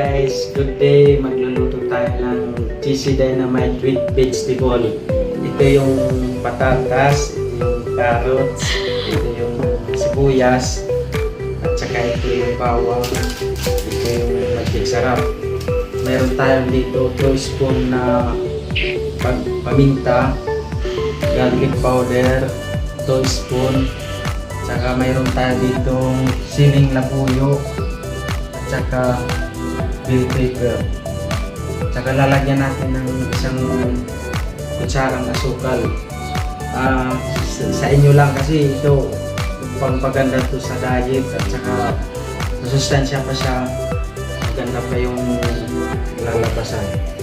guys, good day. Magluluto tayo ng cheesy dynamite with vegetable. Ito yung patatas, ito yung carrots, ito yung sibuyas, at saka ito yung bawang, ito yung magic sarap. Meron tayong dito 2 spoon na paminta, garlic powder, 2 spoon, saka mayroon tayo ditong siling labuyo, at saka bell pepper. Saka lalagyan natin ng isang kutsarang asukal. Sa inyo lang kasi ito pagpaganda to sa diet, at saka masustansya pa siya, maganda pa yung lalabasan.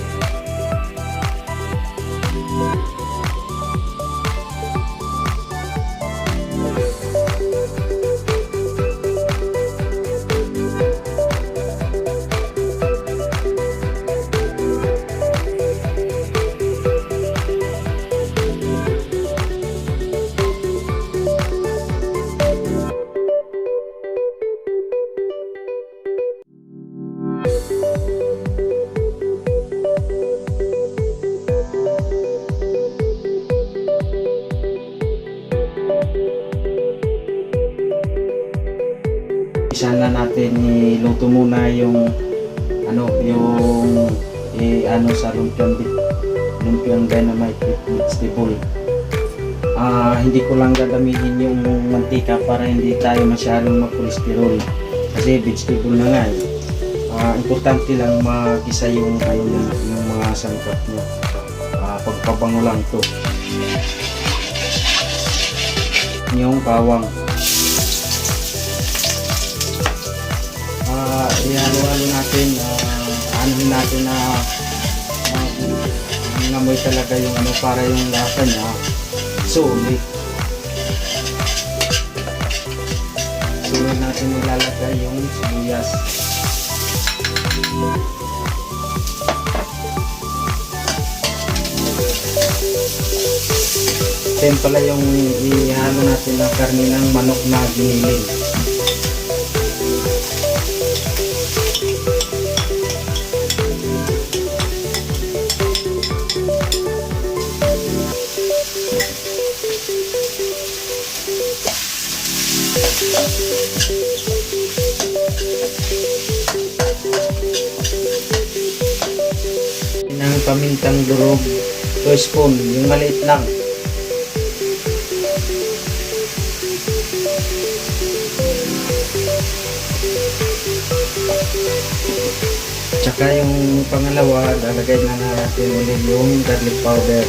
Isa na natin iluto muna yung sa lumpiang dynamite with vegetable. Hindi ko lang gagamitin yung mantika para hindi tayo masyadong mag-cholesterol kasi vegetable na nga. Importante lang magisa yung mga sangkap niya. Pagpabango lang to. Yung bawang. Ihalo-halo natin, anuhin natin na namoy talaga yung para yung lasa niya sulit. Sunod natin ilalagay yung sibuyas. Then pala yung ihalo natin na karne ng manok na giniling. Ng pamintang durog 2 spoon, yung maliit lang. Tsaka yung pangalawa, lalagay na natin ulit yung garlic powder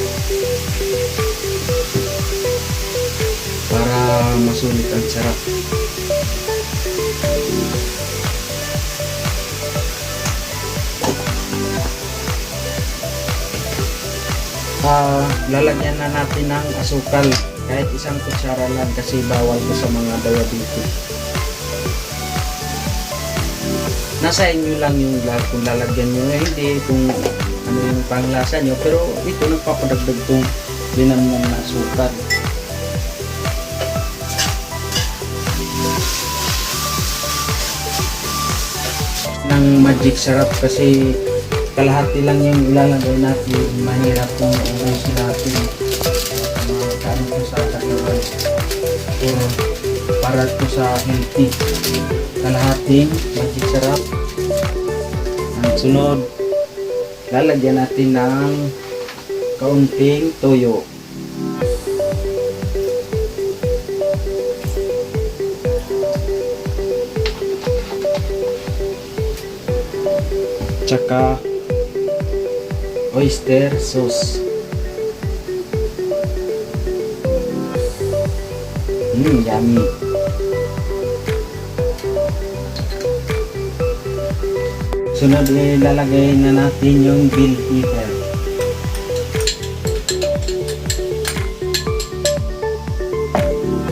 para masulit ang sarap. Lalagyan na natin ng asukal, kahit 1 kutsara lang kasi bawal ko sa mga diabetic. Nasa inyo lang yung kung lalagyan nyo, hindi kung ano yung panglasa nyo, pero dito nagpapadagdag itong linamnam na asukal. Ng magic sarap kasi kalahati lang yung ilalagay natin, mahirap kung ubusin natin kain ko sa katawan or para ko sa healthy. Kalahating magic sarap. Ang sunod, lalagyan natin ng kaunting toyo. Tsaka oyster sauce. Yummy. Sunod, ilalagay na natin yung bell pepper.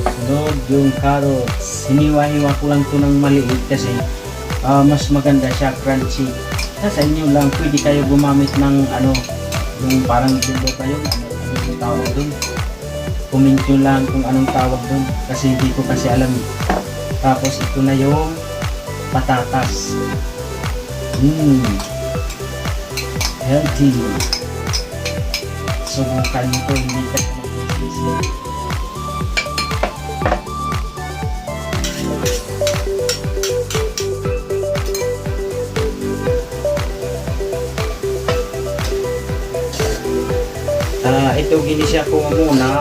Sunod, yung carrots. Hiniwa-hiwa ko lang ito ng maliit kasi mas maganda siya, crunchy. Sa inyo lang, pwede kayo gumamit ng yung parang dito kayo, ano yung tawag dun. Comment nyo lang kung anong tawag dun kasi hindi ko kasi alam. Tapos ito na yung patatas. Healthy. Subukan mo to, hindi ka magsisisi. Ito ginisya ko muna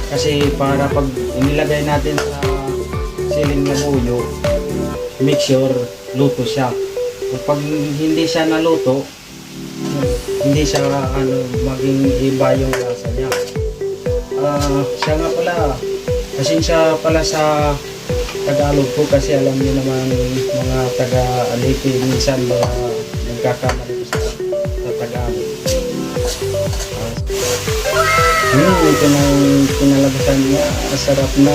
kasi para pag inilagay natin sa siling na buyo, make sure luto siya. Pag hindi siya naluto, hindi siya maging iba yung lasa niya. Siya nga pala, pasensya pala sa Tagalog ko kasi alam niyo naman mga taga-Alipi minsan mga nagkakamali sa Tagalog. Ito na yung pinalabasan niya. Sarap na.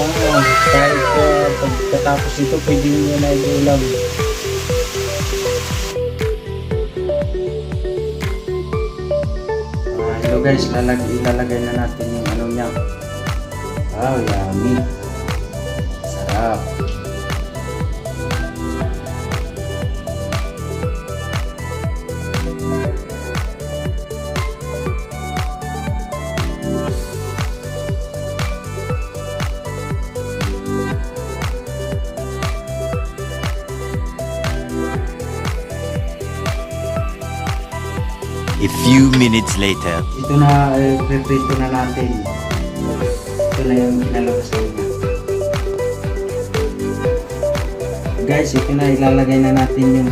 Kahit pagkatapos ito, pwede niyo na i-ulam. Hello guys, ilalagay na natin yung ano niya. Wow, yummy. Sarap. A few minutes later. Ito na, prepare na natin. Ito na yung kinalabasan niya. Guys, ito na ilalagay na natin yung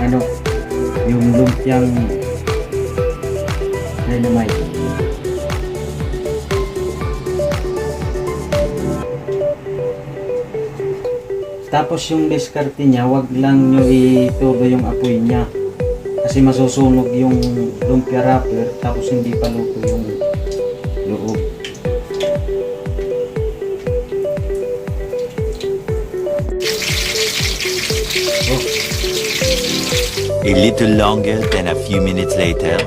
yung lumpiang dynamite. Tapos yung diskarte niya, wag lang nyo itubo yung apoy niya. Kasi masusunog yung lumpia wrapper tapos hindi pa luto yung loob. A little longer than a few minutes later.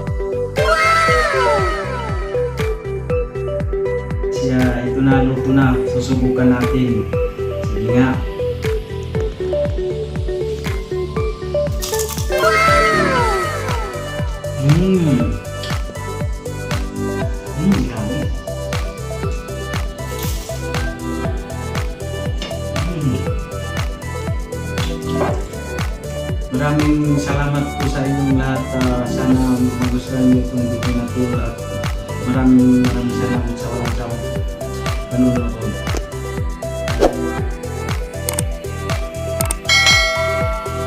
Siya, ito na, luto na. Susubukan natin. Sige nga. Maraming salamat po sa inyong lahat. Sana magustuhan niyo itong video na to at maraming salamat.